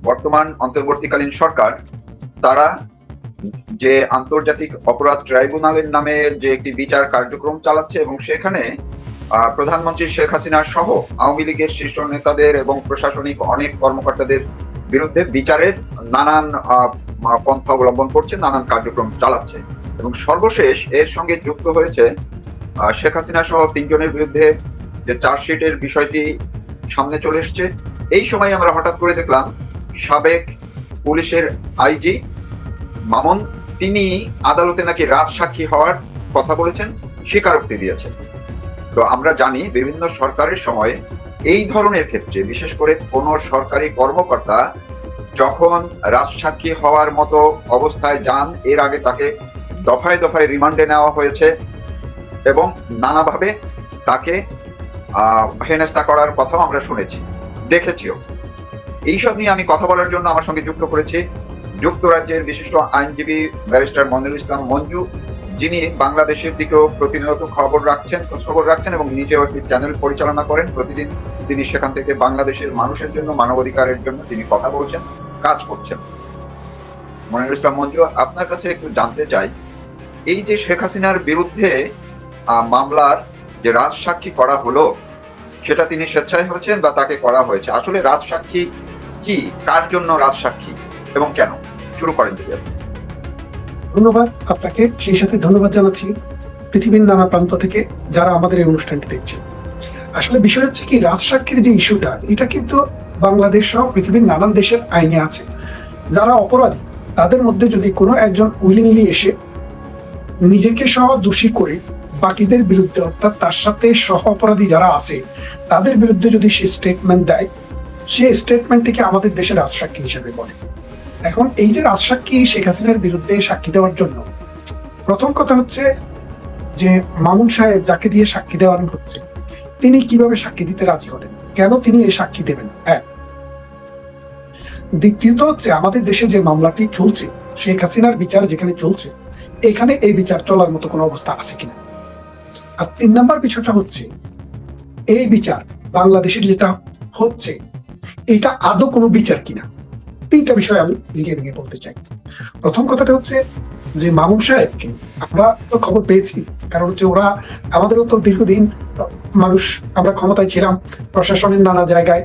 বর্তমান অন্তর্বর্তীকালীন সরকার তারা যে আন্তর্জাতিক অপরাধ ট্রাইব্যুনালের নামে যে একটি বিচার কার্যক্রম চালাচ্ছে এবং সেখানে প্রধানমন্ত্রী শেখ হাসিনা সহ আওয়ামী লীগের শীর্ষ নেতাদের এবং প্রশাসনিক অনেক কর্মকর্তাদের বিরুদ্ধে বিচারের নানান পন্থা অবলম্বন করছে, নানান কার্যক্রম চালাচ্ছে এবং সর্বশেষ এর সঙ্গে যুক্ত হয়েছে শেখ হাসিনা সহ 3 জনের বিরুদ্ধে যে চার্জশিটের বিষয়টি সামনে চলে এসছে। এই সময় আমরা হঠাৎ করে দেখলাম সাবেক পুলিশের আইজি মামুন তিনি আদালতে নাকি রাজসাক্ষী হওয়ার কথা বলেছেন, স্বীকারোক্তি দিয়েছেন। তো আমরা জানি বিভিন্ন সরকারের সময় এই ধরনের ক্ষেত্রে বিশেষ করে কোন সরকারি কর্মকর্তা যখন রাজসাক্ষী হওয়ার মতো অবস্থায় যান, এর আগে তাকে দফায় দফায় রিমান্ডে নেওয়া হয়েছে এবং নানাভাবে তাকে হেনস্থা করার কথাও আমরা শুনেছি, দেখেছিও। এইসব নিয়ে আমি কথা বলার জন্য আমার সঙ্গে যুক্ত করেছি যুক্তরাজ্যের বিশিষ্ট আইনজীবী ব্যারিস্টার মনিরুল ইসলাম মঞ্জু, যিনি বাংলাদেশের দিকেও প্রতিনিয়ত খবর রাখছেন এবং নিজেও একটি চ্যানেল পরিচালনা করেন। প্রতিদিন তিনি সেখান থেকে বাংলাদেশের মানুষের জন্য, মানবাধিকারের জন্য তিনি কথা বলছেন, কাজ করছেন। মনিরুল ইসলাম মঞ্জু, আপনার কাছে একটু জানতে চাই, এই যে শেখ হাসিনার বিরুদ্ধে মামলার যে রাজসাক্ষী করা হলো, সেটা তিনি স্বেচ্ছায় হয়েছেন বা তাকে করা হয়েছে? আসলে রাজসাক্ষী কি, কার জন্য রাজসাক্ষী এবং কেন? শুরু করেন যদি আপনি। ধন্যবাদ আপনাকে, সেই সাথে ধন্যবাদ জানাচ্ছি পৃথিবীর নানা প্রান্ত থেকে যারা আমাদের এই অনুষ্ঠানটি দেখছে। আসলে বিষয় হচ্ছে কি, রাজসাক্ষীর যে ইস্যুটা, এটা কিন্তু বাংলাদেশ সহ পৃথিবীর নানান দেশের আইনে আছে। যারা অপরাধী তাদের মধ্যে যদি কোনো একজন উইলিংলি এসে নিজেকে সহ দোষী করে বাকিদের বিরুদ্ধে, অর্থাৎ তার সাথে সহ অপরাধী যারা আছে তাদের বিরুদ্ধে যদি সে স্টেটমেন্ট দেয়, সেই স্টেটমেন্টটিকে আমাদের দেশের রাজসাক্ষী হিসেবে বলে। এখন এই যে রাজসাক্ষী শেখ হাসিনার বিরুদ্ধে সাক্ষী দেওয়ার জন্য প্রথম কথা হচ্ছে যে মামুন সাহেব যাকে দিয়ে সাক্ষী দেওয়ানো হচ্ছে, তিনি কিভাবে সাক্ষী দিতে রাজি হলেন, কেন তিনি এই সাক্ষী দেবেন? দ্বিতীয়ত হচ্ছে আমাদের দেশে যে মামলাটি চলছে, শেখ হাসিনার বিচার যেখানে চলছে, এখানে এই বিচার চলার মতো কোনো অবস্থা আছে কিনা। আর 3 নম্বর বিষয়টা হচ্ছে এই বিচার বাংলাদেশের যেটা হচ্ছে এটা আদৌ কোনো বিচার কিনা। 3টা বিষয় আমি ভেঙে বলতে চাই। প্রথম কথাটা হচ্ছে যে মামুন সাহেবকে আমরা তো খবর পেয়েছি, কারণ হচ্ছে ওরা আমাদেরও তো দীর্ঘদিন মানুষ, আমরা ক্ষমতায় ছিলাম, প্রশাসনের নানা জায়গায়,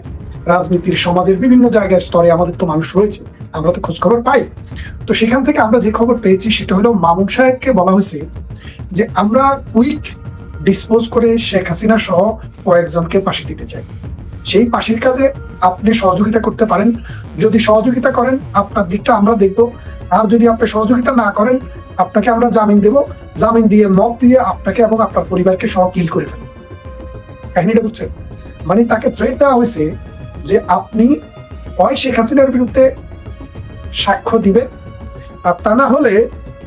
রাজনীতির, সমাজের বিভিন্ন জায়গায় স্তরে আমাদের তো মানুষ রয়েছে, আমরা তো খোঁজ খবর পাই। তো সেখান থেকে আমরা যে খবর পেয়েছি সেটা হলো মামুন সাহেবকে বলা হয়েছে যে আমরা কুইক ডিসপোজ করে শেখ হাসিনা সহ কয়েকজনকে ফাঁসি দিতে চাই, সেই ফাঁসির কাজে আপনি সহযোগিতা করতে পারেন। যদি সহযোগিতা করেন আপনার দিকটা আমরা দেখব, আর যদি আপনি সহযোগিতা না করেন আপনাকে আমরা জামিন দেব, জামিন দিয়ে মত দিয়ে আপনাকে এবং আপনার পরিবারকে সহ কিল করে ফেলব। কাহিনীটা বুঝছেন? মানে তাকে থ্রেট দেওয়া হয়েছে যে আপনি হয় শেখ হাসিনার বিরুদ্ধে সাক্ষ্য দিবেন, আর তা না হলে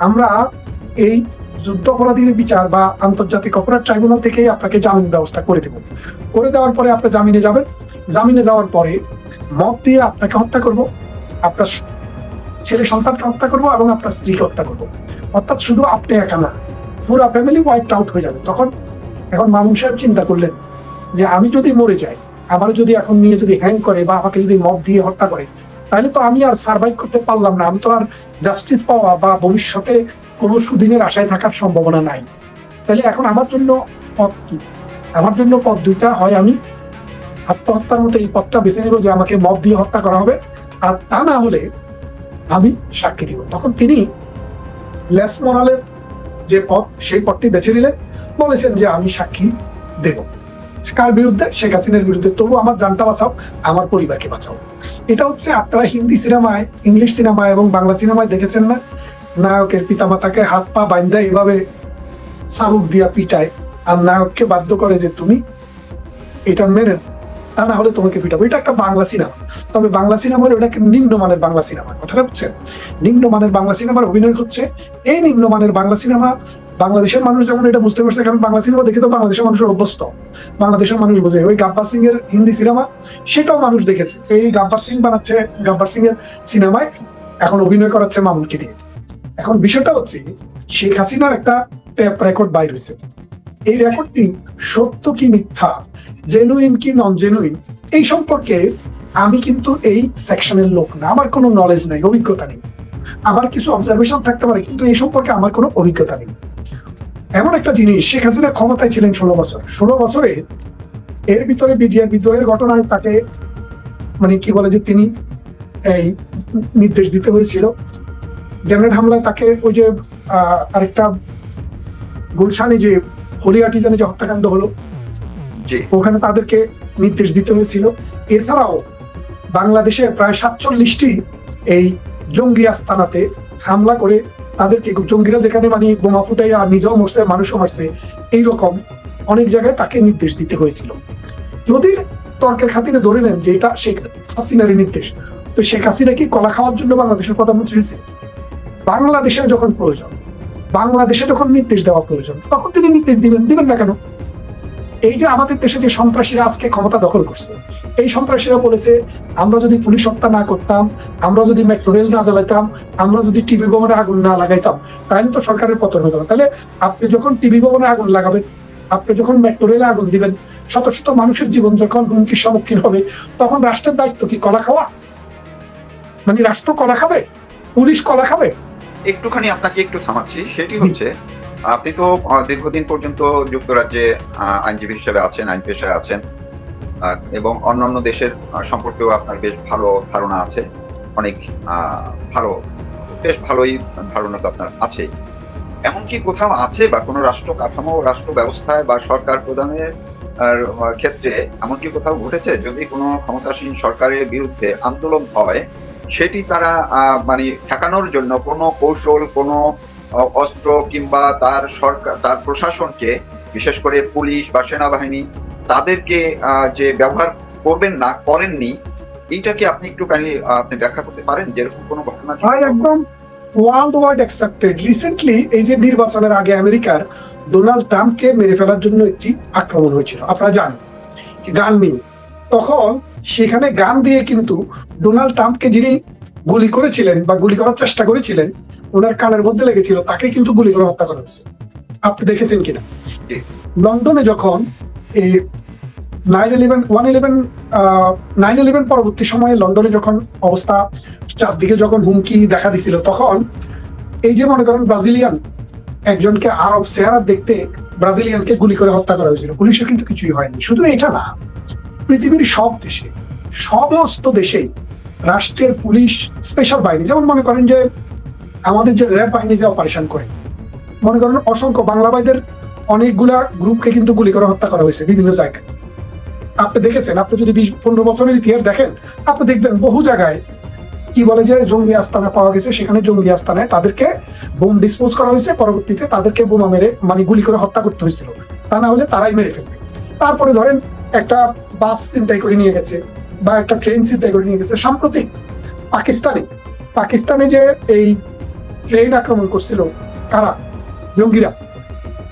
আমরা এই যুদ্ধ অপরাধীর বিচার বা আন্তর্জাতিক অপরাধ ট্রাইব্যুনাল থেকে আপনাকে জামিন ব্যবস্থা করে দেব। করে দেওয়ার পরে আপনি জামিনে যাবেন, জামিনে যাওয়ার পরে মত দিয়ে আপনাকে হত্যা করব, আপনার ছেলে সন্তানকে হত্যা করব এবং আপনার স্ত্রীকে হত্যা করব। অর্থাৎ শুধু আপনি একা না, পুরো ফ্যামিলি ওয়াইপড আউট হয়ে যাবে। তখন এখন মামুন সাহেব চিন্তা করলেন যে আমি যদি মরে যাই, আমার যদি এখন নিয়ে যদি হ্যাং করে বা আমাকে যদি মত দিয়ে হত্যা করে, তাহলে তো আমি আর সার্ভাইভ করতে পারলাম না, আমি তো আর জাস্টিস পাওয়া বা ভবিষ্যতে কোনো সুদিনের আশায় থাকার সম্ভাবনা নাই। তাহলে এখন আমার জন্য পথ কি? আমার জন্য পথ 2টা, হয় আমি আত্মহত্যার মতো এই পথটা বেছে নেব যে আমাকে মত দিয়ে হত্যা করা হবে, আর তা না হলে আমি সাক্ষী দিব। তখন তিনি লেস মোরালের যে পথ, সেই পথটি বেছে নিলেন, বলেছেন যে আমি সাক্ষী দেব। কার বিরুদ্ধে? শেখ হাসিনার বিরুদ্ধে। তবু আমার জানটা বাঁচাও, আমার পরিবারকে বাঁচাও। এটা হচ্ছে আপনারা হিন্দি সিনেমায়, ইংলিশ সিনেমায় এবং বাংলা সিনেমায় দেখেছেন না, নায়কের পিতামাতাকে হাত পা বান্ধা এভাবে চাবুক দিয়া পিটায় আর নায়ককে বাধ্য করে যে তুমি এটা মেনে, তা না হলে তোমাকে পিটাবো। এটা একটা বাংলা সিনেমা, তবে বাংলা সিনেমার ওটাকে নিম্নমানের বাংলা সিনেমা, কথাটা হচ্ছে নিম্নমানের বাংলা সিনেমার অভিনয় হচ্ছে। এই নিম্নমানের বাংলা সিনেমা বাংলাদেশের মানুষ যেমন এটা বুঝতে পারছে, কারণ বাংলা সিনেমা দেখে তো বাংলাদেশের মানুষের অভ্যস্ত, বাংলাদেশের মানুষ বোঝে। ওই গাব্বার সিং এর হিন্দি সিনেমা সেটাও মানুষ দেখেছে, এই গাব্বার সিং বানাচ্ছে গাব্বার সিং এর সিনেমায়, এখন অভিনয় করাচ্ছে মামুনকে দিয়ে। এখন বিষয়টা হচ্ছে শেখ হাসিনার একটা ট্যাপ রেকর্ড বাইর হয়েছে, এই রেকর্ডটি সত্য কি মিথ্যা, জেনুইন কি নন জেনুইন, এই সম্পর্কে আমি কিন্তু এই সেকশনের লোক না, আমার কোনো নলেজ নাই, অভিজ্ঞতা নেই। আমার কিছু অবজারভেশন থাকতে পারে, কিন্তু এই সম্পর্কে আমার কোনো অভিজ্ঞতা নেই। এমন একটা জিনিস, শেখ হাসিনা ক্ষমতায় ছিলেন 16 বছর, 16 বছরে এর ভিতরে বিডিআর বিদ্রোহের ঘটনায় তাকে মানে কি বলে যে তিনি এই নির্দেশ দিতে হয়েছিল, গ্রেনেড হামলায় তাকে ওই যে আরেকটা গুলশানে যে হোলি আর্টিজানে যে হত্যাকাণ্ড হলো, জি, ওখানে তাদেরকে নির্দেশ দিতে হয়েছিল। এছাড়াও বাংলাদেশে প্রায় 47টি এই জঙ্গি আস্তানাতে হামলা করে তাদেরকে, জঙ্গিরা যেখানে মানে বোমা ফুটাই আর নিজেও মরছে, মানুষও মারছে, এইরকম অনেক জায়গায় তাকে নির্দেশ দিতে হয়েছিল। যদি তর্কের খাতিরে ধরে নেন যে এটা শেখ হাসিনার নির্দেশ, তো শেখ হাসিনা কি কলা খাওয়ার জন্য বাংলাদেশের প্রধানমন্ত্রী হয়েছে? বাংলাদেশের যখন প্রয়োজন, বাংলাদেশে যখন নির্দেশ দেওয়া প্রয়োজন, তখন তিনি নির্দেশ দিবেন না কেন? এই যে আমাদের দেশে যে সন্ত্রাসীরা আজকে ক্ষমতা দখল করছে, এই সন্ত্রাসীরা বলেছে আমরা যদি পুলিশ হত্যা না করতাম, আমরা যদি মেট্রো রেল না জ্বালাইতাম, আমরা যদি টিভি ভবনে আগুন না লাগাইতাম, তাহলে তো সরকারের পতন হতো না। তাহলে আপনি যখন টিভি ভবনে আগুন লাগাবেন, আপনি যখন মেট্রো রেলে আগুন দিবেন, শত শত মানুষের জীবন যখন হুমকির সম্মুখীন হবে, তখন রাষ্ট্রের দায়িত্ব কি কলা খাওয়া? মানে রাষ্ট্র কলা খাবে? পুলিশ কলা খাবে? একটুখানি আপনাকে একটু থামাচ্ছি। সেটি হচ্ছে, আপনি তো দীর্ঘদিন পর্যন্ত যুক্তরাজ্যে আইনজীবী হিসেবে আছেন, আইন পেশায় আছেন, এবং অন্যান্য দেশের সম্পর্কেও আপনার বেশ ভালো ধারণা আছে। অনেক ভালো, বেশ ভালোই ধারণা তো আপনার আছেই। এমনকি কোথাও আছে বা কোনো রাষ্ট্র কাঠামো, রাষ্ট্র ব্যবস্থায় বা সরকার প্রধানের ক্ষেত্রে এমনকি কোথাও ঘটেছে যদি কোনো ক্ষমতাসীন সরকারের বিরুদ্ধে আন্দোলন হয়, সেটি তারা মানে ঠেকানোর জন্য কোনো কৌশল, কোনো অস্ত্র কিংবা তার সরকার, তার প্রশাসনকে, বিশেষ করে পুলিশ বা সেনাবাহিনী, তাদেরকে যে ব্যবহার করবেন না, করেননি, এইটাকে আপনি একটু আপনি ব্যাখ্যা করতে পারেন যে এরকম কোনো ঘটনা? একদম ওয়ার্ল্ড ওয়াইড অ্যাকসেপ্টেড। রিসেন্টলি এই যে নির্বাচনের আগে আমেরিকার ডোনাল্ড ট্রাম্পকে মেরে ফেলার জন্য একটি আক্রমণ হয়েছিল, আপনারা জানেন, গান নিয়ে। তখন সেখানে গান দিয়ে কিন্তু ডোনাল্ড ট্রাম্পকে যিনি গুলি করেছিলেন বা গুলি করার চেষ্টা করেছিলেন, ওনার কানের মধ্যে লেগেছিল, তাকে কিন্তু গুলি করে হত্যা করা হয়েছে। আপনি দেখেছেন কিনা? লন্ডনে যখন এই 9/11 পরবর্তী সময়ে লন্ডনে যখন অবস্থা চারদিকে যখন হুমকি দেখা দিছিল, তখন এই যে মনে করেন ব্রাজিলিয়ান একজনকে, আরব চেহারা দেখতে ব্রাজিলিয়ানকে গুলি করে হত্যা করা হয়েছিল। পুলিশের কিন্তু কিছুই হয়নি। শুধু এটা না, পৃথিবীর সব দেশে, সমস্ত দেশেই রাষ্ট্রের পুলিশ, স্পেশাল বাহিনী, যেমন মনে করেন যে আমাদের যে র্যাব বাহিনী যে অপারেশন করে, মনে করেন অসংখ্য বাংলা ভাইদের অনেকগুলা গ্রুপকে কিন্তু গুলি করে হত্যা করা হয়েছে বিভিন্ন জায়গায়। আপনি দেখেছেন, আপনি যদি 20-15 বছরের ইতিহাস দেখেন, আপনি দেখবেন বহু জায়গায় কি বলে যে জঙ্গি আস্তানা পাওয়া গেছে, সেখানে জঙ্গি আস্তানায় তাদেরকে বোম ডিসপোজ করা হয়েছে, পরবর্তীতে তাদেরকে বোমা মেরে মানে গুলি করে হত্যা করতে হয়েছিল, তা না হলে তারাই মেরে ফেলবে। তারপরে ধরেন একটা বাস ছিনতাই করে নিয়ে গেছে বা একটা ট্রেন ছিনতাই করে নিয়ে গেছে। সাম্প্রতিক পাকিস্তানে যে এই ট্রেন আক্রমণ করছিল কারা? জঙ্গিরা।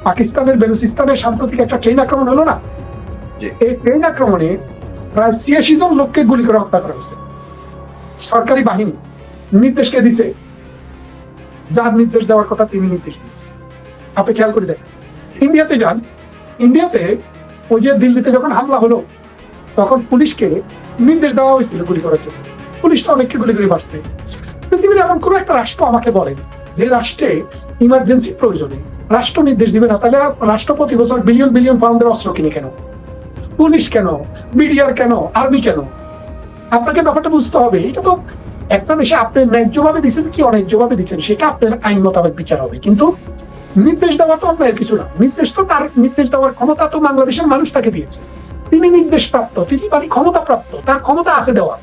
পাকিস্তানের বেলুচিস্তানে সাম্প্রতিক একটা ট্রেন আক্রমণ হলো না? এই ট্রেন আক্রমণে প্রায় 86 জন লোককে গুলি করে হত্যা করা হয়েছে। সরকারি বাহিনী নির্দেশকে দিছে, যার নির্দেশ দেওয়ার কথা তিনি নির্দেশ দিয়েছে। আপনি খেয়াল করে দেখেন, ইন্ডিয়াতে যান, ইন্ডিয়াতে ওই যে দিল্লিতে যখন হামলা হলো, তখন পুলিশকে নির্দেশ দেওয়া হয়েছিল গুলি করার জন্য। পুলিশ তো অনেককে গুলি করে মারছে। পৃথিবীর এমন কোন একটা রাষ্ট্র আমাকে বলেন যে রাষ্ট্রে ইমার্জেন্সি প্রয়োজনে রাষ্ট্র নির্দেশ দিবে না? তাহলে রাষ্ট্র প্রতি বছর বিলিয়ন বিলিয়ন পাউন্ডের অস্ত্র কিনে কেন? পুলিশ কেন? বিডিআর কেন? আর্মি কেন? আপনাকে ব্যাপারটা বুঝতে হবে। এটা তো একটা দেশে আপনি ন্যায্যভাবে দিচ্ছেন কি অন্যায্যভাবে দিচ্ছেন, সেটা আপনার আইন মোতাবেক বিচার হবে। কিন্তু নির্দেশ দেওয়া তো অন্যায়ের কিছু না। নির্দেশ তো তার, নির্দেশ দেওয়ার ক্ষমতা তো বাংলাদেশের মানুষ তাকে দিয়েছে। তিনি নির্দেশ প্রাপ্ত, তিনি মানে ক্ষমতা প্রাপ্ত, তার ক্ষমতা আছে দেওয়ার।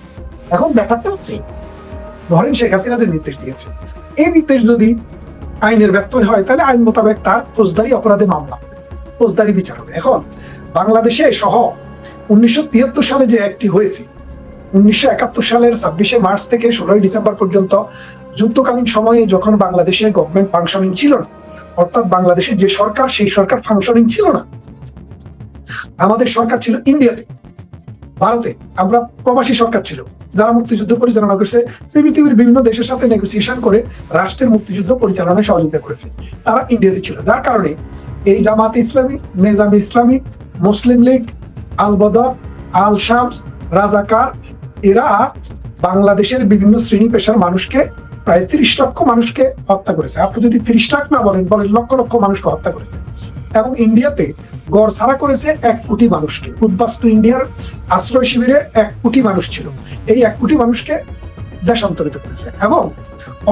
এখন ব্যাপারটা হচ্ছে, ধরেন শেখ হাসিনা যে নির্দেশ দিয়েছে, এই নির্দেশ যদি আইনের ব্যত্যয় হয়, তাহলে আইন মোতাবেক তার ফৌজদারি অপরাধে মামলা, ফৌজদারি বিচার হবে। এখন বাংলাদেশে সহ 1973 সালে যে একটি হয়েছে, 1971 সালের 26শে মার্চ থেকে 16ই ডিসেম্বর পর্যন্ত যুদ্ধকালীন সময়ে যখন বাংলাদেশে গভর্নমেন্ট ফাংশনিং ছিল না, অর্থাৎ বাংলাদেশের যে সরকার, সেই সরকার ফাংশনিং ছিল না। আমাদের সরকার ছিল ইন্ডিয়াতে, ভারতে, আমরা প্রবাসী সরকার ছিল, যারা মুক্তিযুদ্ধ পরিচালনা করছে, পৃথিবীর বিভিন্ন দেশের সাথে নেগোসিয়েশন করে রাষ্ট্রের মুক্তিযুদ্ধ পরিচালনায় সহযোগিতা করেছে, তারা ইন্ডিয়াতে ছিল। যার কারণে এই জামাত ইসলামী, নেজাম ইসলামী, মুসলিম লীগ, আল বদর, আল শামস, রাজাকার, এরা বাংলাদেশের বিভিন্ন শ্রেণী পেশার মানুষকে, প্রায় 30 লক্ষ মানুষকে হত্যা করেছে। আপনি যদি 30 লাখ না বলেন, বলেন লক্ষ লক্ষ মানুষকে হত্যা করেছে। এবং ইন্ডিয়াতে গড় ছাড়া করেছে 1 কোটি মানুষকে। উদ্বাস্তু ইন্ডিয়ার আশ্রয় শিবিরে 1 কোটি মানুষ ছিল, এই 1 কোটি মানুষকে দেশান্তরিত করেছে এবং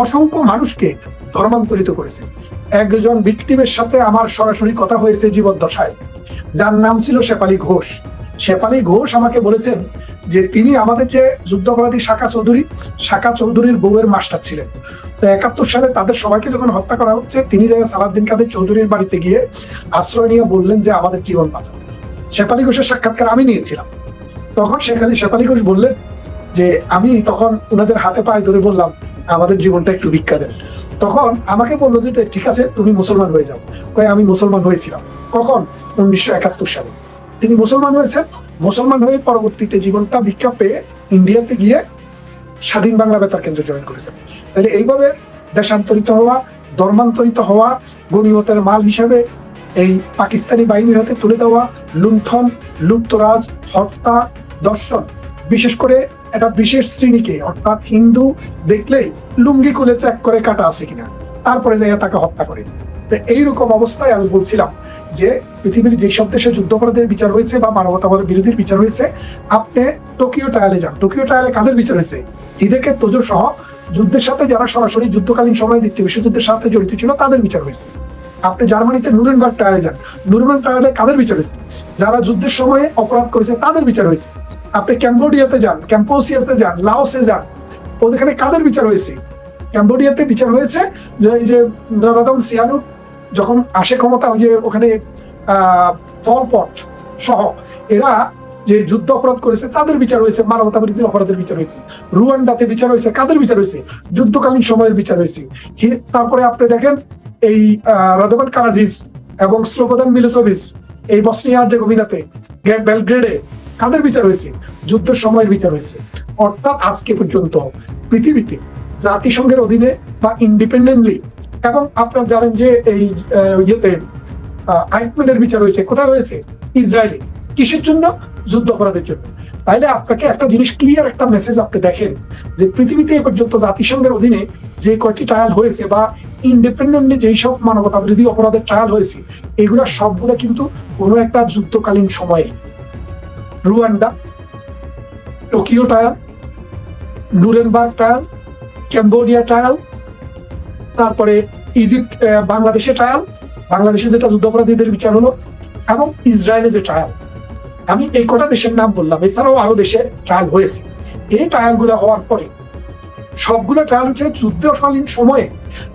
অসংখ্য মানুষকে ধর্মান্তরিত করেছে। একজন ভিকটিমের সাথে আমার সরাসরি কথা হয়েছে জীবদ্দশায়, যার নাম ছিল শেফালী ঘোষ। শেফালী ঘোষ আমাকে বলেছেন যে তিনি আমাদের যে যুদ্ধাপরাধী শাখা চৌধুরীর বউয়ের মাস্টার ছিলেন। তো 71 সালে তাদের সবাইকে যখন হত্যা করা হচ্ছে, তিনি সালাউদ্দিন কাদের চৌধুরীর বাড়িতে গিয়ে আশ্রয় নিয়ে বললেন যে আমাদের জীবন বাঁচান। শেফালী ঘোষের সাক্ষাৎকার আমি নিয়েছিলাম। তখন সেখানে শেফালী ঘোষ বললেন যে আমি তখন ওনাদের হাতে পায়ে ধরে বললাম আমাদের জীবনটা একটু ভিক্ষা দেন। তখন আমাকে বললো যে ঠিক আছে, তুমি মুসলমান হয়ে যাও। আমি মুসলমান হয়েছিলাম। কখন? 1971 সালে তিনি মুসলমান হয়েছেন। মুসলমান হয়ে পরবর্তীতে জীবনটা ভিক্ষা পেয়ে ইন্ডিয়াতে গিয়ে স্বাধীন বাংলা বেতার কেন্দ্র জয়েন করেছেন। তাহলে এইভাবে দেশান্তরিত হওয়া, ধর্মান্তরিত হওয়া, গণিমতের মাল হিসাবে এই পাকিস্তানি বাহিনীর হাতে তুলে দেওয়া, লুণ্ঠন, লুপ্তরাজ, হত্যা, দর্শন, বিশেষ করে একটা বিশেষ শ্রেণীকে, অর্থাৎ হিন্দু দেখলেই লুঙ্গি খুলে ত্যাগ করে কাটা আছে কিনা, তারপরে যাইয়া তাকে হত্যা করে। তো এইরকম অবস্থায় আমি বলছিলাম যে পৃথিবীর যেসব দেশে যুদ্ধাপরাধের বিচার হয়েছে বা মানবতাবাদের বিরোধীর বিচার হয়েছে, আপনি টোকিও ট্রায়ালে যান। টোকিও ট্রায়ালে কাদের বিচার হয়েছে? হিদেকে তোজো সহ যুদ্ধের সাথে যারা সরাসরি যুদ্ধকালীন সময় দ্বিতীয় বিশ্বযুদ্ধের সাথে জড়িত ছিল তাদের বিচার হয়েছে। আপনি জার্মানিতে নুরেনবার্গ ট্রায়ালে যান, নুরেনবার্গ ট্রায়ালে কাদের বিচার হয়েছে? যারা যুদ্ধের সময় অপরাধ করেছে তাদের বিচার হয়েছে। আপনি ক্যাম্বোডিয়াতে যান, ক্যাম্পোসিয়াতে যান, লাওসে যান, ওখানে কাদের বিচার হয়েছে? ক্যাম্বোডিয়াতে বিচার হয়েছে যে এই যে নরদম সিয়ানুক যখন আসে ক্ষমতা, ওই যে ওখানে পল পট সহ এরা যে যুদ্ধ অপরাধ করেছে তাদের বিচার হয়েছে, মানবতা বিরোধী অপরাধের বিচার হয়েছে। রুয়ান্ডাতে বিচার হয়েছে, কাদের বিচার হয়েছে? যুদ্ধকালীন সময়ের বিচার হয়েছে। তারপরে আপনি দেখেন এই রাদোভান কারাজিস এবং স্লোবোদান মিলোসেভিচ এই বসনিয়া হার্জেগোভিনাতে বেলগ্রেডে কাদের বিচার হয়েছে? যুদ্ধ সময়ের বিচার হয়েছে। অর্থাৎ আজকে পর্যন্ত পৃথিবীতে জাতিসংঘের অধীনে বা ইন্ডিপেন্ডেন্টলি, এবং আপনারা জানেন যে এই ইয়েতে আইকম্যানের বিচার হয়েছে কোথায় হয়েছে? ইসরায়েলে। কিসের জন্য? যুদ্ধ অপরাধের জন্য। তাইলে আপনাকে একটা জিনিস ক্লিয়ার একটা মেসেজ আপনি দেখেন যে পৃথিবীতে এ পর্যন্ত জাতিসংঘের অধীনে যে কয়টি ট্রায়াল হয়েছে বা ইন্ডিপেন্ডেন্টলি যেই সব মানবতা বিরোধী অপরাধের ট্রায়াল হয়েছে, এগুলো সবগুলো কিন্তু কোনো একটা যুদ্ধকালীন সময়ে। Rwanda, Tokyo trial, Nuremberg trial, Cambodia trial, তারপরে ইজিপ্ট বাংলাদেশে ট্রায়াল, বাংলাদেশে যেটা যুদ্ধাপরাধীদের বিচার হলো, এবং ইসরায়েলে যে ট্রায়াল। আমি এই কটা দেশের নাম বললাম, এছাড়াও আরো দেশে ট্রায়াল হয়েছে। এই ট্রায়াল গুলো হওয়ার পরে সবগুলো ট্রায়াল হচ্ছে যুদ্ধকালীন সময়ে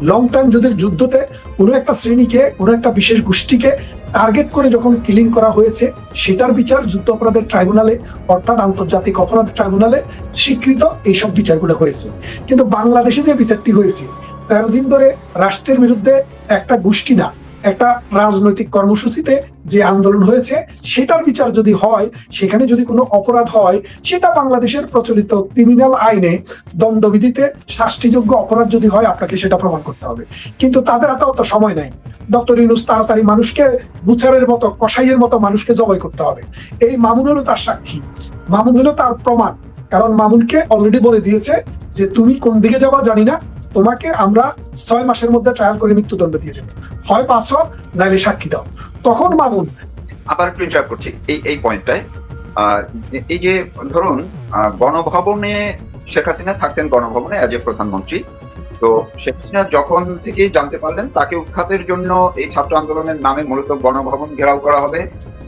লং টাইম যুদ্ধতে কোনো একটা শ্রেণীকে, কোনো একটা বিশেষ গোষ্ঠীকে টার্গেট করে যখন কিলিং করা হয়েছে, সেটার বিচার যুদ্ধ অপরাধের ট্রাইব্যুনালে, অর্থাৎ আন্তর্জাতিক অপরাধ ট্রাইব্যুনালে স্বীকৃত এইসব বিচারগুলো হয়েছে। কিন্তু বাংলাদেশে যে বিচারটি হয়েছে, 13 দিন ধরে রাষ্ট্রের বিরুদ্ধে একটা গোষ্ঠী না, একটা রাজনৈতিক কর্মসূচিতে যে আন্দোলন হয়েছে, সেটার বিচার যদি হয়, সেখানে যদি কোনো অপরাধ হয়, সেটা বাংলাদেশের প্রচলিত ক্রিমিনাল আইনে দণ্ডবিধিতে শাস্তিযোগ্য অপরাধ যদি হয়, আপনাকে সেটা প্রমাণ করতে হবে। কিন্তু তাদের হাতে অত সময় নাই। ডক্টর ইউনূস তাড়াতাড়ি মানুষকে বুচারের মতো, কসাইয়ের মতো মানুষকে জবাই করতে হবে। এই মামুন হলো তার সাক্ষী, মামুন হলো তার প্রমাণ। কারণ মামুনকে অলরেডি বলে দিয়েছে যে তুমি কোন দিকে যাবা জানি না, তোমাকে আমরা 6 মাসের মধ্যে ট্রায়াল করে মৃত্যুদণ্ড দিয়ে দেবো, হয় 5 হোক নাইলে সাক্ষী দাও। তখন মামুন আবার একটু ইন্টারাপ্ট করছি এই পয়েন্টটায়। এই যে ধরুন গণভবনে শেখ হাসিনা থাকতেন, গণভবনে অ্যাজ এ প্রধানমন্ত্রী। তো শেখ হাসিনা যখন থেকে জানতে পারলেন তাকে উৎখাতের জন্য এই ছাত্র আন্দোলনের নামে মূলত গণভবন ঘেরাও করা হবে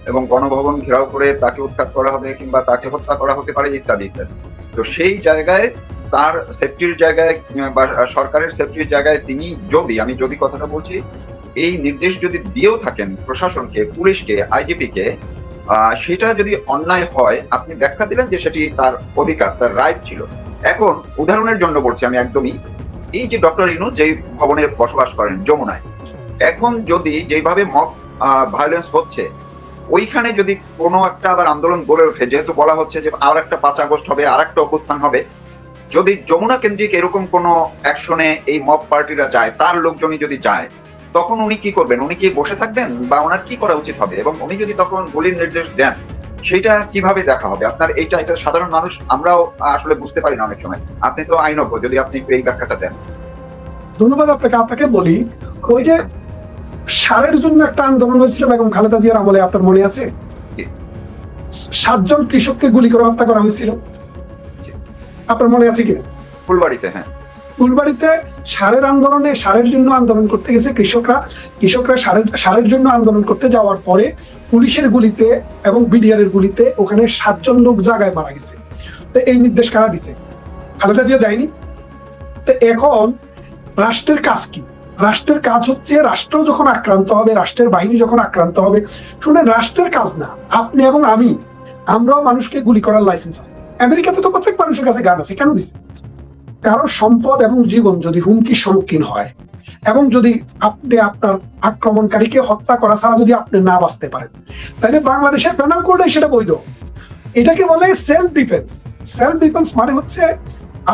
এবং গণভবন ঘেরাও করে তাকে উৎখাত করা হবে কিংবা তাকে হত্যা করা হতে পারে ইত্যাদি ইত্যাদি। তো সেই জায়গায় তার সেফটির জায়গায় বা সরকারের সেফটির জায়গায় তিনি আমি যদি কথাটা বলছি, এই নির্দেশ যদি দিয়েও থাকেন প্রশাসনকে, পুলিশকে, আইজিপিকে, সেটা যদি অন্যায় হয়, আপনি ব্যাখ্যা দিলেন যে সেটি তার অধিকার, তার রাইট ছিল। এখন উদাহরণের জন্য বলছি আমি একদমই, এই যে ডক্টর ইনূস যেই ভবনে বসবাস করেন যমুনায়, এখন যদি যেভাবে মব ভায়োলেন্স হচ্ছে, ওইখানে যদি কোনো একটা আবার আন্দোলন গড়ে ওঠে, যেহেতু বলা হচ্ছে যে আর একটা 5 আগস্ট হবে, আর একটা অভ্যুত্থান হবে, যদি যমুনা কেন্দ্রিক এরকম কোনো অ্যাকশনে এই মব পার্টিরা যায়, তার লোকজনই যদি যায়, তখন উনি কি করবেন? উনি কি বসে থাকবেন, বা ওনার কি করা উচিত হবে? এবং উনি যদি তখন গুলির নির্দেশ দেন, সেটা কিভাবে দেখা হবে? আপনার এটা সাধারণ মানুষ আমরাও আসলে বুঝতে পারি না অনেক সময়। আপনি তো আইনজ্ঞ, যদি আপনি এই ব্যাখ্যাটা দেন। ধন্যবাদ আপনাকে। আপনাকে বলি, ওই যে সারের জন্য একটা আন্দোলন হয়েছিল বেগম খালেদা জিয়ার আমলে, আপনার মনে আছে? 7 জন কৃষককে গুলি করে হত্যা করা হয়েছিল, আপনার মনে আছে কিনা? ফুলবাড়িতে, হ্যাঁ। ফুলবাড়িতে সারের আন্দোলনে, সারের জন্য আন্দোলন করতে গেছে কৃষকরা সারের জন্য আন্দোলন করতে যাওয়ার পরে পুলিশের গুলিতে এবং বিডিআর এর গুলিতে ওখানে 7 জন লোক জায়গায় মারা গেছে। তো এই নির্দেশ কারা দিছে? খালেদা জিয়া দেয়নি। তো এখন রাষ্ট্রের কাজ কি? রাষ্ট্রের কাজ হচ্ছে, রাষ্ট্র যখন আক্রান্ত হবে, রাষ্ট্রের বাহিনী যখন আক্রান্ত হবে, শুনেন, রাষ্ট্রের কাজ না আপনি এবং আমরাও মানুষকে গুলি করার লাইসেন্স আছে। আমেরিকাতে তো প্রত্যেক মানুষের কাছে গান আছে, কেন দিচ্ছে? কারো সম্পদ এবং জীবন যদি হুমকির সম্মুখীন হয়, এবং যদি আপনি আপনার আক্রমণকারীকে হত্যা করা ছাড়া যদি আপনি না বাঁচতে পারেন, তাহলে বাংলাদেশের পেনাল কোডে সেটা বৈধ। এটাকে বলে সেলফ ডিফেন্স। সেলফ ডিফেন্স মানে হচ্ছে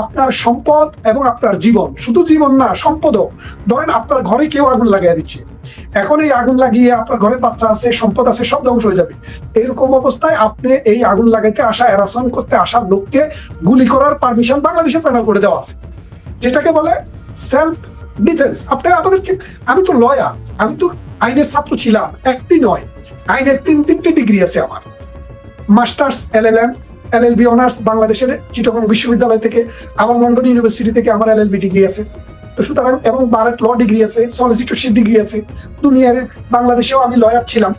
আপনার সম্পদ এবং আপনার জীবন, শুধু জীবন না, সম্পদও। ধরেন আপনার ঘরে কেউ আগুন লাগিয়ে দিচ্ছে, এখন এই আগুন লাগিয়ে আপনার ঘরে বাচ্চা আছে, সম্পদ আছে, সব ধ্বংস হয়ে যাবে। এরকম অবস্থায় আপনি এই আগুন লাগাইতে আসা, হ্যারাসমেন্ট করতে আসা লোককে গুলি করার পারমিশন বাংলাদেশের পেনাল কোডে দেওয়া আছে, যেটাকে বলে সেলফ ডিফেন্স। আমি তো লয়ার, আমি তো আইনের ছাত্র ছিলাম, একটি নয়, আইনের 3-3টে ডিগ্রি আছে আমার। মাস্টার্স, LLM, LLB অনার্স বাংলাদেশের চিটাগং বিশ্ববিদ্যালয় থেকে, আমার লন্ডন ইউনিভার্সিটি থেকে আমার LLB ডিগ্রি আছে। তো সুতরাং, এবং বারেট ল ডিগ্রি আছে, সলিসিটরশিপ ডিগ্রি আছে। দুনিয়ার বাংলাদেশেও আমি লয়ার ছিলাম,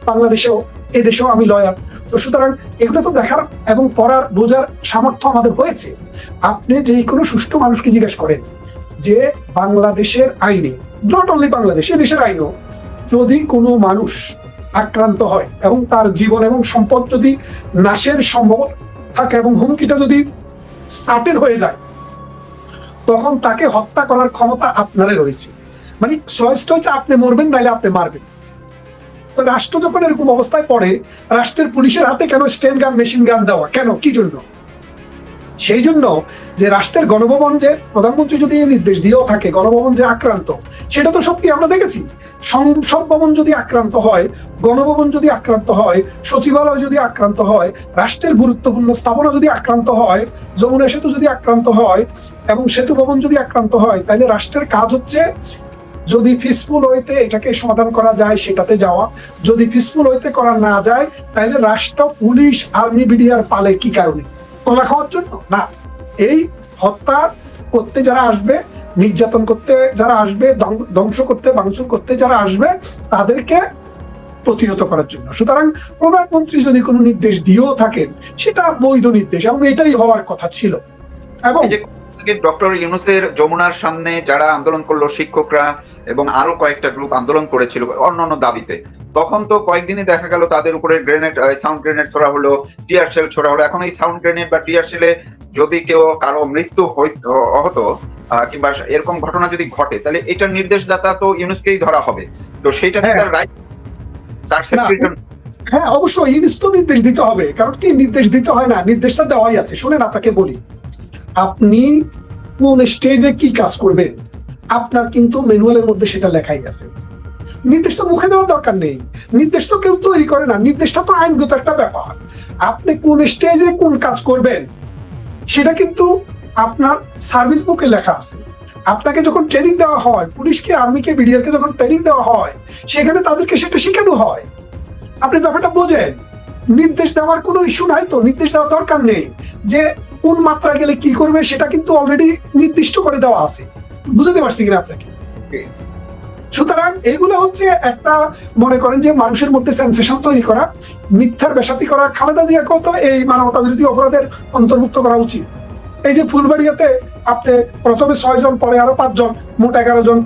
বাংলাদেশেও এদেশেও আমি লয়ার। তো সুতরাং এগুলো তো দেখার এবং পড়ার বোঝার সামর্থ্য আমাদের হয়েছে। আপনি যে কোনো সুষ্ঠু মানুষকে জিজ্ঞেস করেন যে বাংলাদেশের আইনে, নট অনলি বাংলাদেশ, এদেশের আইনও, যদি কোনো মানুষ আক্রান্ত হয় এবং তার জীবন এবং সম্পদ যদি নাশের সম্ভব থাকে এবং হুমকিটা যদি সার্টেন হয়ে যায়, তখন তাকে হত্যা করার ক্ষমতা আপনারই রয়েছে। মানে চয়েসটা হচ্ছে আপনি মরবেন নাইলে আপনি মারবেন। তো রাষ্ট্র যখন এরকম অবস্থায় পড়ে, রাষ্ট্রের পুলিশের হাতে কেন স্টেন গান, মেশিন গান দেওয়া কেন, কি জন্য? সেই জন্য যে রাষ্ট্রের গণভবন, যে প্রধানমন্ত্রী যদি এই নির্দেশ দিয়েও থাকে গণভবন যে আক্রান্ত, সেটা তো সত্যি আমরা দেখেছি। সংসদ ভবন যদি আক্রান্ত হয়, গণভবন যদি আক্রান্ত হয়, সচিবালয় যদি আক্রান্ত হয়, রাষ্ট্রের গুরুত্বপূর্ণ স্থাপনা যদি আক্রান্ত হয়, যমুনা সেতু যদি আক্রান্ত হয় এবং সেতু ভবন যদি আক্রান্ত হয়, তাহলে রাষ্ট্রের কাজ হচ্ছে, যদি পিসফুল হইতে এটাকে সমাধান করা যায় সেটাতে যাওয়া, যদি পিসফুল হইতে করা না যায়, তাহলে রাষ্ট্র, পুলিশ, আর্মি, বিডিআর পালে কি কারণে? কলা খাওয়ার জন্য না। এই হত্যা করতে যারা আসবে, নির্যাতন করতে যারা আসবে, ধ্বংস করতে, ভাঙচুর করতে যারা আসবে, তাদেরকে প্রতিহত করার জন্য। সুতরাং প্রধানমন্ত্রী যদি কোনো নির্দেশ দিয়েও থাকেন, সেটা বৈধ নির্দেশ এবং এটাই হওয়ার কথা ছিল। এবং ডক্টর ইউনূসের যমুনার সামনে যারা আন্দোলন করলো, শিক্ষকরা এবং আরো কয়েকটা গ্রুপ আন্দোলন করেছিল অন্যান্য দাবিতে, তখন তো কয়েকদিনই দেখা গেল তাদের উপরে গ্রেনেড, সাউন্ড গ্রেনেড ছোড়া হলো, টিয়ার শেল ছোড়া হলো। এখন এই সাউন্ড গ্রেনেড বা টিয়ার শেলে যদি কারো মৃত্যু হতো কিংবা এরকম ঘটনা যদি ঘটে, তাহলে এটার নির্দেশদাতা তো ইউনূসকেই ধরা হবে। তো সেইটা কি তার রাইট? তার সেক্রেটারি? হ্যাঁ, অবশ্যই ইউনূস তো নির্দেশ দিতে হবে। কারণ কি নির্দেশ দিতে হয় না, নির্দেশটা দেওয়াই আছে। শুনেন, আপনাকে বলি, আপনি কোন স্টেজে কি কাজ করবেন আপনার কিন্তু ম্যানুয়ালের মধ্যে সেটা লেখাই আছে। নির্দেশ তো মুখে দেওয়ার দরকার নেই, নির্দেশ তো কেউ তৈরি করে না, নির্দেশটা তো আইনগত একটা ব্যাপার। আপনি কোন স্টেজে কোন কাজ করবেন সেটা কিন্তু আপনার সার্ভিস বুকে লেখা আছে। আপনাকে যখন ট্রেনিং দেওয়া হয়, পুলিশকে, আর্মিকে, বিডিআর কে যখন ট্রেনিং দেওয়া হয়, সেখানে তাদেরকে সেটা শেখানো হয়। আপনি ব্যাপারটা বোঝেন। নির্দেশ দেওয়ার কোনো ইস্যু নাই, তো নির্দেশ দেওয়ার দরকার নেই। যে কোন মাত্রা গেলে কি করবে সেটা কিন্তু অলরেডি নির্দিষ্ট করে দেওয়া আছে। বুঝতে পারছি কিনা আপনাকে? সুতরাং এগুলো হচ্ছে একটা, মনে করেন যে মানুষের মধ্যে সেন্সেশন তৈরি করা, মিথ্যার বেসাতি করা। খালেদা জিয়াকেও তো এই মানবতা বিরোধী অপরাধের অন্তর্ভুক্ত করা উচিত। এই যে ফুলবাড়িয়াতে আপনি প্রথমে 6 জন, পরে আরো 5 জন, মোট 11 জন,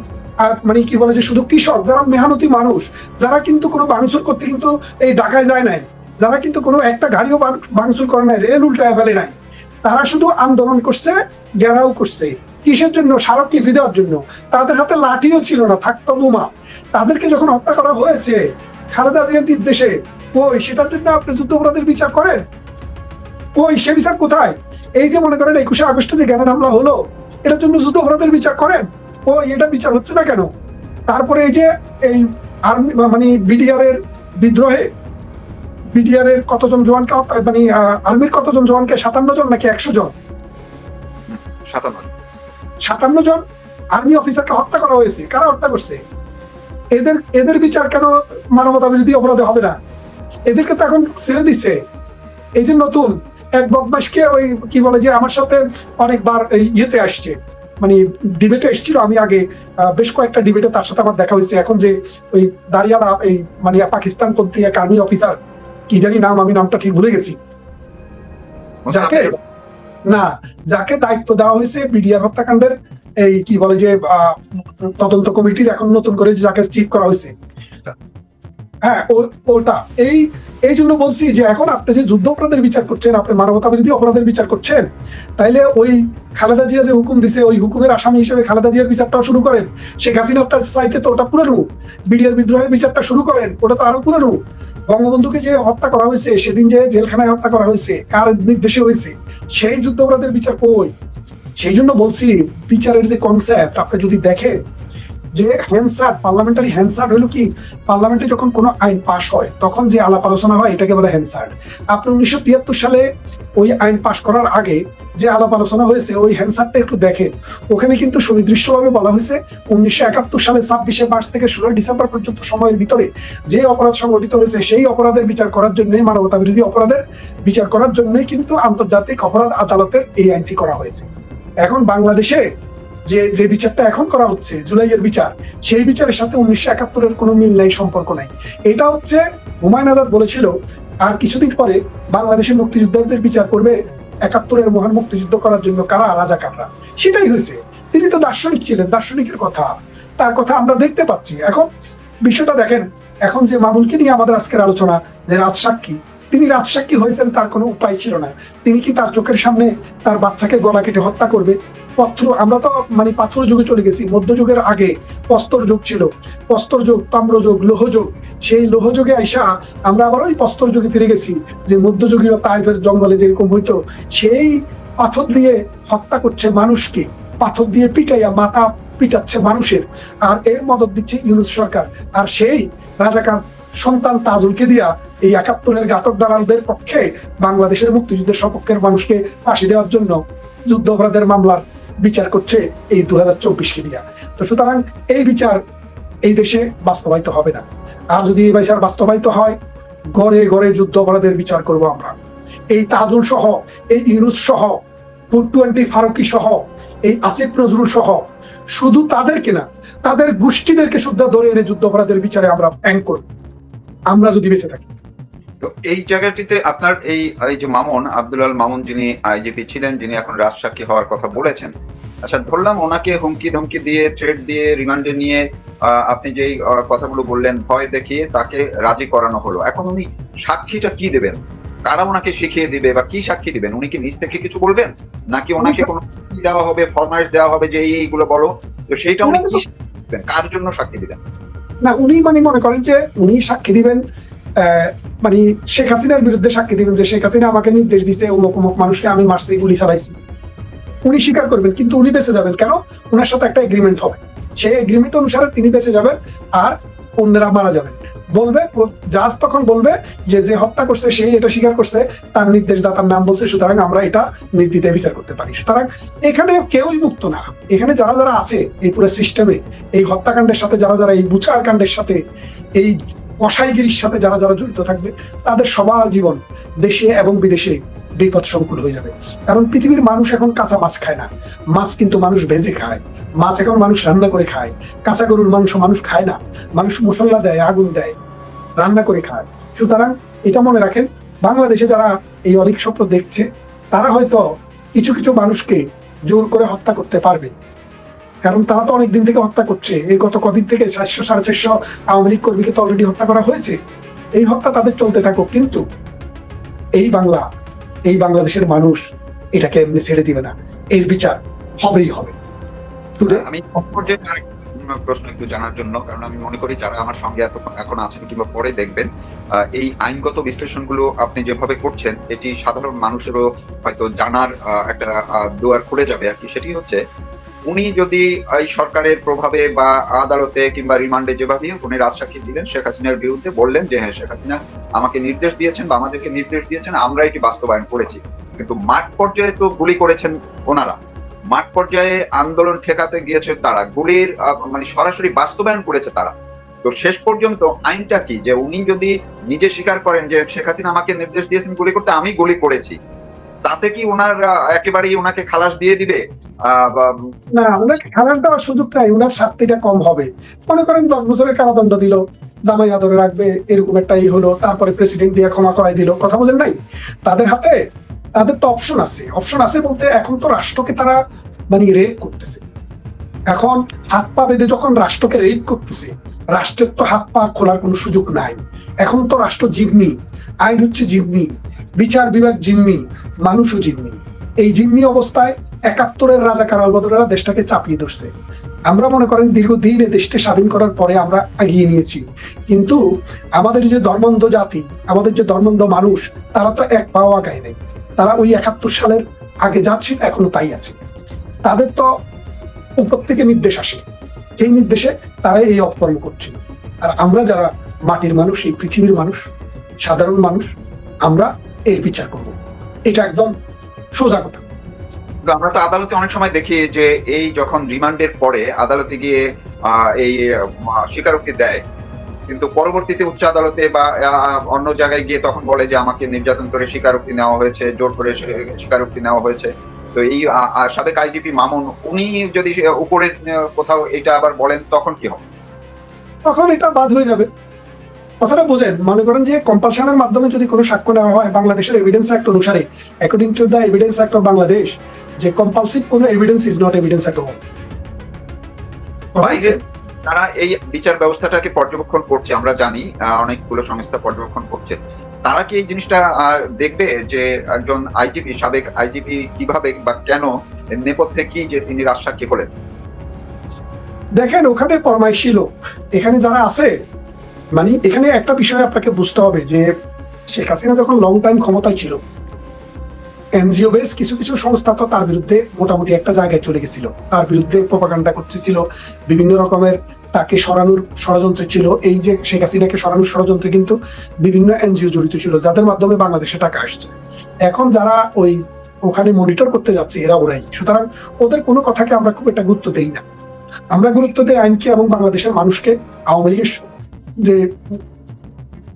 মানে কি বলে যে শুধু কৃষক, যারা মেহনতি মানুষ, যারা কিন্তু কোনো ভাঙচুর করতে কিন্তু এই ঢাকায় যায় নাই, যারা কিন্তু কোনো একটা গাড়িও ভাঙচুর করে নাই, রেল উল্টায় ফেলে নাই, তারা শুধু আন্দোলন করছে, ঘেরাও করছে। কিসের জন্য? স্মারকলিপি দেওয়ার জন্য। তাদের হাতে লাঠিও ছিল না, থাকতো বোমা। তাদেরকে যখন হত্যা করা হয়েছে খালেদা জিয়ার নির্দেশে, ওই সেটার জন্য আপনি যুদ্ধাপরাধের বিচার করেন? ওই সে বিচার কোথায়? এই যে মনে করেন 21শে আগস্টে যে গ্রেনেড হামলা হলো, এটার জন্য যুদ্ধাপরাধের বিচার করেন? ওই এটা বিচার হচ্ছে না কেন? তারপরে এই যে এই আর্মি মানে বিদ্রোহে বিডিআর এর কতজন জওয়ানকে মানে আর্মির কতজন জওয়ানকে 57 জন নাকি 100 জন 57 জন আর্মি অফিসারকে হত্যা করা হয়েছে। কারা হত্যা করছে? এদের বিচার কেন মানবতা বিরোধী অপরাধে হবে না? এদেরকে তো এখন ছেড়ে দিচ্ছে। এই যে নতুন এক বদমাশকে ওই কি বলে যে আমার সাথে অনেকবার ইয়েতে আসছে, মানে ডিবেটে এসেছিল, আমি আগে বেশ কয়েকটা ডিবেটে তার সাথে আমার দেখা হয়েছে। এখন যে ওই দাঁড়িয়ালা এই মানে পাকিস্তান পন্থী এক আর্মি অফিসার, কি জানি নাম, আমি নামটা ঠিক ভুলে গেছি, যাকে দায়িত্ব দেওয়া হয়েছে বিডিআর হত্যাকাণ্ডের এই কি বলে যে তদন্ত কমিটির, এখন নতুন করে যাকে চিফ করা হয়েছে, হ্যাঁ ওটা এই জন্য বলছি যে এখন আপনি যে যুদ্ধ অপরাধের বিচার করছেন, আপনি মানবতা বিরোধী অপরাধের বিচার করছেন, তাইলে ওই খালেদা জিয়া যে হুকুম দিছে ওই হুকুমের আসামি হিসেবে খালেদা জিয়ার বিচারটাও শুরু করেন। শেখ হাসিনা চাইতে তো ওটা পুরনো, বিডিআর বিদ্রোহের বিচারটা শুরু করেন, ওটা তো আরো পুরনো। বঙ্গবন্ধুকে যে হত্যা করা হয়েছে, সেদিন যে জেলখানায় হত্যা করা হয়েছে, কার নির্দেশে হয়েছে, সেই যুদ্ধ অপরাধের বিচার কই? সেই জন্য বলছি বিচারের যে কনসেপ্ট আপনি যদি দেখেন যে হ্যান্সার্ড, পার্লামেন্টারি হ্যান্সার্ড হলো কি, পার্লামেন্টে যখন কোনো আইন পাশ হয় তখন যে আলাপ আলোচনা হয় এটাকে বলে হ্যান্সার্ড। আপনি 1973 সালে ওই আইন পাশ করার আগে যে আলাপ আলোচনা হয়েছে ওই হ্যান্সার্ডটা একটু দেখেন, ওখানে কিন্তু সুনির্দিষ্টভাবে বলা হয়েছে 1971 সালে 26শে মার্চ থেকে 16 ডিসেম্বর পর্যন্ত সময়ের ভিতরে যে অপরাধ সংঘটিত হয়েছে সেই অপরাধের বিচার করার জন্য, মানবতা বিরোধী অপরাধের বিচার করার জন্যই কিন্তু আন্তর্জাতিক অপরাধ আদালতের এই আইনটি করা হয়েছে। এখন বাংলাদেশে যে বিচারটা এখন করা হচ্ছে জুলাইয়ের বিচার, সেই বিচারের সাথে 1971-এর কোনো মিল নাই, সম্পর্ক নাই। এটা হচ্ছে হুমায়ুন আজাদ বলেছিল আর কিছুদিন পরে বাংলাদেশের মুক্তিযোদ্ধাদের বিচার করবে 71-এর মহান মুক্তিযুদ্ধ করার জন্য কারা, রাজাকাররা। সেটাই হয়েছে। তিনি তো দার্শনিক ছিলেন, দার্শনিকের কথা, তার কথা আমরা দেখতে পাচ্ছি। এখন বিষয়টা দেখেন, এখন যে মামুনকে নিয়ে আমাদের আজকের আলোচনা, যে রাজসাক্ষী, তিনি রাজসাক্ষী হয়েছেন, তার কোনো উপায় ছিল না। তিনি কি তার চোখের সামনে তার বাচ্চাকে গলা কেটে হত্যা করবে? আমরা তো মানে পাথর যুগে চলে গেছি, মধ্যযুগের আগে প্রস্তর যুগ ছিল, প্রস্তর যুগ, তাম্রযুগ, লোহযুগ। সেই লোহযুগে আইসা আমরা আবার ওই প্রস্তর যুগে ফিরে গেছি, যে মধ্যযুগীয় তাইফের জঙ্গলে যেরকম হইতো, সেই পাথর দিয়ে হত্যা করছে মানুষকে, পাথর দিয়ে পিটাইয়া মাথা পিটাচ্ছে মানুষের, আর এর মদত দিচ্ছে ইউনূস সরকার। আর সেই রাজাকার সন্তান তাজুলকে দিয়া এই 71-এর ঘাতক দালালদের পক্ষে বাংলাদেশের মুক্তিযুদ্ধের সপক্ষের মানুষকে ফাঁসি দেওয়ার জন্য যুদ্ধ অপরাধের মামলার বিচার করছে এই 2024-কে দিয়া। তো সুতরাং এই বিচার এই দেশে বাস্তবায়িত হবে না। আর যদি এই বিচার বাস্তবায়িত হয়, গড়ে গড়ে যুদ্ধ অপরাধের বিচার করব আমরা। এই তাজুল সহ, এই ইউনূস সহ, 420 ফারুকী সহ, এই আসিফ নজরুল সহ, শুধু তাদেরকে না, তাদের গোষ্ঠীদেরকে শুদ্ধ ধরে এনে যুদ্ধ অপরাধের বিচারে আমরা অ্যাঙ্ক করব, আমরা যদি বেঁচে থাকি। তো এই জায়গাটিতে আপনার এই যে মামুন, আব্দুল আল মামুন, যিনি আইজিপি ছিলেন, যিনি এখন রাজসাক্ষী হওয়ার কথা বলেছেন, আচ্ছা ধরলাম ওনাকে হুমকি ধমকি দিয়ে, থ্রেট দিয়ে রিমান্ডে নিয়ে আপনি যেই কথাগুলো বললেন, ভয় দেখিয়ে তাকে রাজি করানো হলো, এখন উনি সাক্ষীটা কি দেবেন? কারা ওনাকে শিখিয়ে দিবে বা কি সাক্ষী দিবেন? উনি কি নিজ থেকে কিছু বলবেন, নাকি ওনাকে কোনো দেওয়া হবে, ফরমাইশ দেওয়া হবে যে এইগুলো বলো? তো সেইটা উনি কি দিবেন, কার জন্য সাক্ষী দিবেন? না, উনি মানে মনে করেন যে উনি সাক্ষী দিবেন মানে শেখ হাসিনার বিরুদ্ধে সাক্ষী দিবেন, যে শেখ হাসিনা আমাকে নির্দেশ দিছে অমুক অমুক মানুষকে আমি মারছি, গুলি চালাইছি। উনি স্বীকার করবেন, কিন্তু উনি বেঁচে যাবেন কেন? ওনার সাথে একটা এগ্রিমেন্ট হবে, সেই এগ্রিমেন্ট অনুসারে তিনি বেঁচে যাবেন আর অন্যরা মারা যাবেন। বলবে জাজ তখন বলবে যে যে হত্যা করছে সেই এটা স্বীকার করছে, তার নির্দেশদাতার নাম বলছে, সুতরাং আমরা এটা নির্দ্বিধায় বিচার করতে পারি। সুতরাং এখানে কেউই মুক্ত না। এখানে যারা যারা আছে এই পুরো সিস্টেমে, এই হত্যাকাণ্ডের সাথে যারা যারা, এই বুচার কাণ্ডের সাথে, এই কসাইগিরির সাথে যারা যারা জড়িত থাকবে, তাদের সবার জীবন দেশে এবং বিদেশে বিপদ সংকুল হয়ে যাবে। কারণ পৃথিবীর মানুষ এখন কাঁচা মাছ খায় না, মাছ কিন্তু মানুষ ভেজে খায়, মাছ এখন মানুষ রান্না করে খায়। কাঁচা গরুর মাংস মানুষ খায় না, মানুষ মশলা দেয়, আগুন দেয়, রান্না করে খায়। সুতরাং এটা মনে রাখেন, বাংলাদেশে যারা এই অলিক স্বপ্ন দেখছে, তারা হয়তো কিছু কিছু মানুষকে জোর করে হত্যা করতে পারবে, কারণ তারা তো অনেকদিন থেকে হত্যা করছে। এই গত কদিন থেকে 400-450 আওয়ামী লীগ কর্মীকে তো অলরেডি হত্যা করা হয়েছে। এই হত্যা তাদের চলতে থাকুক, কিন্তু এই বাংলাদেশের মানুষ এটাকে এমনি ছেড়ে দিবে না, এর বিচার হবেই হবে। আমি প্রশ্ন একটু জানার জন্য, কারণ আমি মনে করি যারা আমার সঙ্গে এখন আছেন কিংবা পরে দেখবেন, এই আইনগত বিশ্লেষণগুলো আপনি যেভাবে করছেন, এটি সাধারণ মানুষেরও হয়তো জানার একটা দুয়ার খুলে যাবে আর কি। সেটি হচ্ছে উনি যদি এই সরকারের প্রভাবে বা আদালতে কিংবা রিমান্ডে যেভাবে হোক উনি রাজসাক্ষী দিলেন শেখ হাসিনার বিরুদ্ধে, বললেন যে হ্যাঁ শেখ হাসিনা আমাকে নির্দেশ দিয়েছেন বা আমাদেরকে নির্দেশ দিয়েছেন, আমরা এটি বাস্তবায়ন করেছি। কিন্তু মাঠ পর্যায়ে তো গুলি করেছেন ওনারা, মাঠ পর্যায়ে আন্দোলন ঠেকাতে গিয়েছে তারা, গুলির মানে সরাসরি বাস্তবায়ন করেছে তারা। তো শেষ পর্যন্ত আইনটা কি, যে উনি যদি নিজে স্বীকার করেন যে শেখ হাসিনা আমাকে নির্দেশ দিয়েছেন গুলি করতে, আমি গুলি করেছি, তাতে কি ওনার একেবারেই ওনাকে খালাস দিয়ে দিবে? না, ওনাকে খালাস দেওয়ার সুযোগ নাই, ওনার শাস্তিটা কম হবে। মনে করেন 10 বছরের কারাদণ্ড দিল, জামাই আদরে রাখবে এরকম একটা হলো, তারপরে প্রেসিডেন্ট দিয়ে ক্ষমা করাই দিল, কথা বলেন নাই? তাদের হাতে, তাদের তো অপশন আছে। অপশন আছে বলতে এখন তো রাষ্ট্রকে তারা মানে রেপ করতেছে। এখন হাত পা বেঁধে যখন রাষ্ট্রকে রেপ করতেছে, রাষ্ট্রের তো হাত পা খোলার কোনো সুযোগ নাই। এখন তো রাষ্ট্র জিম্মি, আইন হচ্ছে জিম্মি, বিচার বিভাগ জিম্মি, মানুষও জিম্মি। এই জিম্মি অবস্থায় 71-এর রাজাকার আলবদরেরা দেশটাকে চাপিয়ে ধরছে। আমরা মনে করেন দীর্ঘদিন এই দেশকে স্বাধীন করার পরে আমরা এগিয়ে নিয়েছি, কিন্তু আমাদের যে ধর্মান্ধ জাতি, আমাদের যে ধর্মান্ধ মানুষ, তারা তো এক পাও আগায় নেই। তারা ওই 71 সালের আগে যাচ্ছে, এখনো তাই আছে। তাদের তো উপর থেকে নির্দেশ আসে, সেই নির্দেশে তারা এই অপকর্ম করছে। আর আমরা যারা মাটির মানুষ, এই পৃথিবীর মানুষ, সাধারণ মানুষ, আমরা এই বিচার করব। এটা একদম সোজা কথা। আমরা তো আদালতে অনেক সময় দেখি যে এই যখন রিমান্ডের পরে আদালতে গিয়ে এই স্বীকারোক্তি দেয়, কিন্তু পরবর্তীতে উচ্চ আদালতে বা অন্য জায়গায় গিয়ে তখন বলে যে আমাকে নির্যাতন করে স্বীকারোক্তি নেওয়া হয়েছে, জোর করে স্বীকারোক্তি নেওয়া হয়েছে। তো এই সাবেক আইজিপি মামুন উনি যদি উপরের কোথাও এটা আবার বলেন, তখন কি হবে? তখন এটা বাদ হয়ে যাবে। কথাটা বোঝেন, মনে করেন যে কম্পালশনের মাধ্যমে যদি কোনো সাক্ষ্য নেওয়া হয়, বাংলাদেশের এভিডেন্স অ্যাক্ট অনুসারে, according to the evidence act of Bangladesh, যে কম্পালসিভ কোনো evidence is not evidence at all. বাইরে তারা এই বিচার ব্যবস্থাটাকে পর্যবেক্ষণ করছে, আমরা জানি অনেকগুলো সংস্থা পর্যবেক্ষণ করছে, তারা কি এই জিনিসটা দেখবে যে একজন আইজিপি, সাবেক আইজিপি কিভাবে বা কেন, নেপথ্যে কি যে তিনি রাজসাক্ষী হলেন? দেখেন, ওখানে ফরমাইশি লোক, এখানে যারা আছে, মানে এখানে একটা বিষয় আপনাকে বুঝতে হবে যে শেখ হাসিনা যখন লং টাইম ক্ষমতায় ছিল, এনজিও বেস কিছু কিছু সংস্থা তো তার বিরুদ্ধে মোটামুটি একটা জায়গায় চলে গেছিল, তার বিরুদ্ধে প্রপাগান্ডা করতেছিল, বিভিন্ন রকমের তাকে সরানোর ষড়যন্ত্র ছিল। এই যে শেখ হাসিনাকে সরানোর ষড়যন্ত্রে কিন্তু বিভিন্ন এনজিও জড়িত ছিল, যাদের মাধ্যমে বাংলাদেশে টাকা আসছে। এখন যারা ওই ওখানে মনিটর করতে যাচ্ছে, এরা ওরাই। সুতরাং ওদের কোনো কথাকে আমরা খুব একটা গুরুত্ব দেই না। আমরা গুরুত্ব দেই আইনকে এবং বাংলাদেশের মানুষকে। আওয়ামী লীগের যে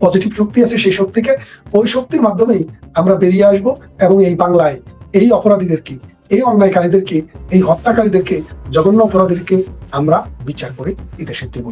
পজিটিভ শক্তি আছে, সেই শক্তিকে, ওই শক্তির মাধ্যমেই আমরা বেরিয়ে আসব এবং এই বাংলায় এই অপরাধীদেরকে, এই অন্যায়কারীদেরকে, এই হত্যাকারীদেরকে, জঘন্য অপরাধীদেরকে আমরা বিচার করে এই দেশে দেব।